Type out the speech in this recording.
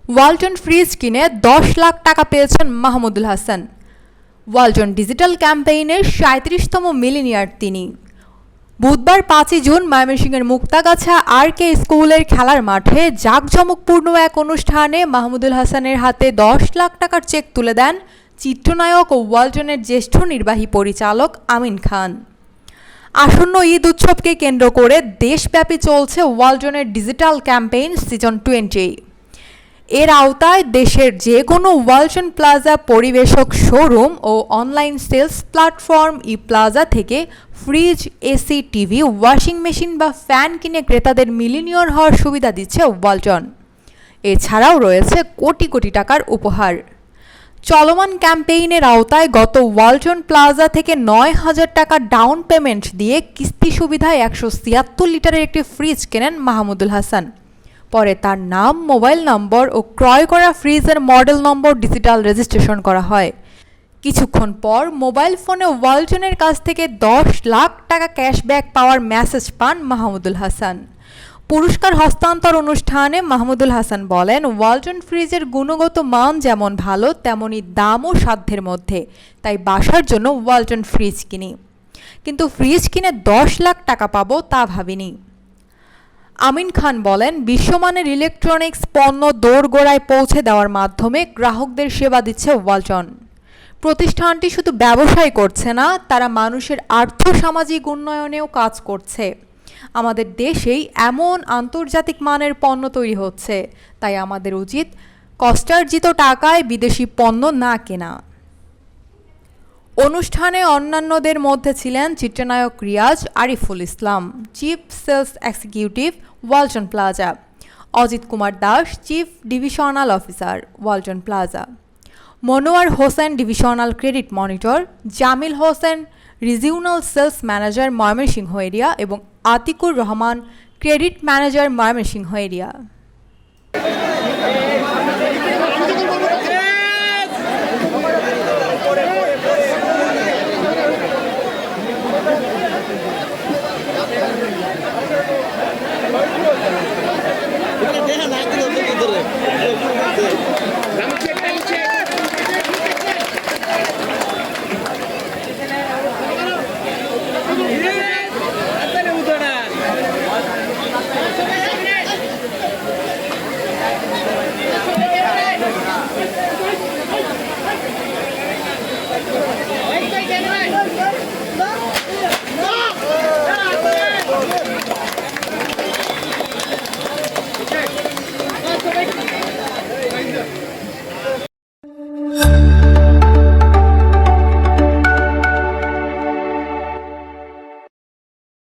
Walton fridge কিনে ১০ লাখ টাকা পেয়েছেন মাহমুদুল হাসান। ওয়ালটন ডিজিটাল ক্যাম্পেইনের ৩৭তম মিলিনিয়ার তিনি। বুধবার ৫ই জুন ময়মনসিংহের মুক্তাগাছা আর.কে স্কুলের খেলার মাঠে জাঁকজমকপূর্ণ এক অনুষ্ঠানে মাহমুদুল হাসানের হাতে ১০ লাখ টাকার চেক তুলে দেন চিত্রনায়ক ও ওয়ালটনের জ্যেষ্ঠ নির্বাহী পরিচালক আমিন খান। আসন্ন ঈদ উৎসবকে কেন্দ্র করে দেশব্যাপী চলছে ওয়ালটনের ডিজিটাল ক্যাম্পেইন সিজন 20। এর আওতায় দেশের যে কোনো ওয়ালটন প্লাজা পরিবেশক শোরুম ও অনলাইন সেলস প্ল্যাটফর্ম ই প্লাজা থেকে fridge, AC, TV, washing machine বা ফ্যান কিনে ক্রেতাদের মিলিনিয়র হওয়ার সুবিধা দিচ্ছে ওয়ালটন। এছাড়াও রয়েছে কোটি কোটি টাকার উপহার। চলমান ক্যাম্পেইনের আওতায় গত ওয়ালটন প্লাজা থেকে ৯,০০০ টাকা ডাউন পেমেন্ট দিয়ে কিস্তি সুবিধায় ১৭৬ লিটারের একটি ফ্রিজ কেনেন মাহমুদুল হাসান। পরে তার নাম, মোবাইল নম্বর ও ক্রয় করা ফ্রিজের মডেল নম্বর ডিজিটাল রেজিস্ট্রেশন করা হয়। কিছুক্ষণ পর মোবাইল ফোনে ওয়ালটনের কাছ থেকে ১০ লাখ টাকা ক্যাশব্যাক পাওয়ার মেসেজ পান মাহমুদুল হাসান। পুরস্কার হস্তান্তর অনুষ্ঠানে মাহমুদুল হাসান বলেন, ওয়ালটন ফ্রিজের গুণগত মান যেমন ভালো তেমনি দামও সাধ্যের মধ্যে, তাই বাসার জন্য ওয়ালটন ফ্রিজ কিনি। কিন্তু ফ্রিজ কিনে ১০ লাখ টাকা পাবো তা ভাবিনি। আমিন খান বলেন, বিশ্বমানের ইলেকট্রনিক্স পণ্য দোরগোড়ায় পৌঁছে দেওয়ার মাধ্যমে গ্রাহকদের সেবা দিচ্ছে ওয়ালটন। প্রতিষ্ঠানটি শুধু ব্যবসায় করছে না, তারা মানুষের আর্থসামাজিক উন্নয়নেও কাজ করছে। আমাদের দেশেই এমন আন্তর্জাতিক মানের পণ্য তৈরি হচ্ছে, তাই আমাদের উচিত কষ্টার্জিত টাকায় বিদেশি পণ্য না কেনা। অনুষ্ঠানে অন্যান্যদের মধ্যে ছিলেন চিত্রনায়ক Riaz, Ariful Islam, chief sales executive Walton Plaza, Ajit Kumar Das, chief divisional officer Walton Plaza, Monowar Hossain, divisional credit monitor, Jamil Hossain, regional sales manager Mymensingh area এবং Atiqur Rahman, credit manager Mymensingh area. Deja nada,